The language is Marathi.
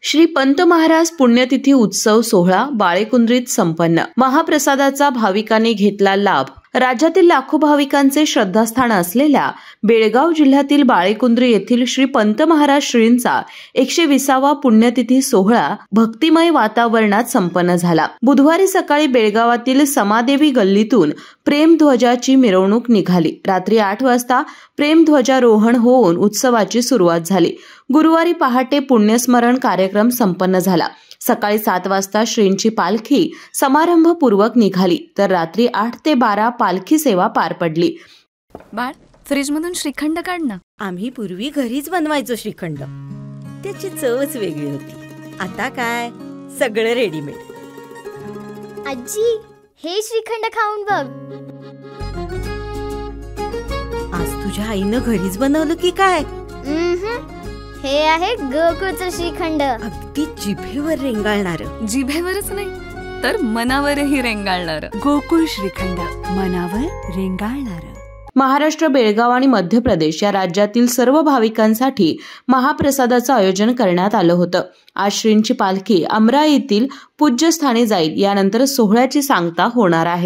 श्री पंत महाराज पुण्यतिथी उत्सव सोहळा बाळेकुंद्रीत संपन्न। महाप्रसादाचा भाविकांनी घेतला लाभ। राज्यातील लाखो भाविकांचे श्रद्धास्थान असलेल्या बेळगाव जिल्ह्यातील बाळेकुंद्री येथील श्री पंत महाराज श्रींचा 120वा पुण्यतिथी सोहळा भक्तिमय वातावरणात संपन्न झाला। बुधवारी सकाळी बेळगावातील समादेवी गल्लीतून प्रेमध्वजाची मिरवणूक निघाली। रात्री 8 वाजता प्रेमध्वजारोहण होऊन उत्सवाची सुरुवात झाली। गुरुवारी पहाटे पुण्यस्मरण कार्यक्रम संपन्न झाला। सकाळी 7 वाजता श्रींची पालखी समारंभपूर्वक निघाली, तर रात्री 8 ते 12 पालखी सेवा पार पडली। बाळ, फ्रीजमधून श्रीखंड काढ ना। आम्ही पूर्वी घरीच बनवायचो श्रीखंड, त्याची चवच वेगळी होती। आता काय सगळं रेडीमेड। आजी, हे श्रीखंड खाऊन बघ। आज तुझ्या आईनं घरीच बनवलं की काय? हे आहे गोकुळचं श्रीखंड। अगदी जिभेवर रेंगाळणार। जिभेवरच नाही तर मनावरही रेंगाळणार। गोकुळ श्रीखंड, मनावर रेंगाळणार। महाराष्ट्र, बेळगाव आणि मध्य प्रदेश या राज्यातील सर्व भाविकांसाठी महाप्रसादाचं आयोजन करण्यात आलं होतं। आज श्रींची पालखी अमराईतील पूज्यस्थानी जाईल। यानंतर सोहळ्याची सांगता होणार आहे।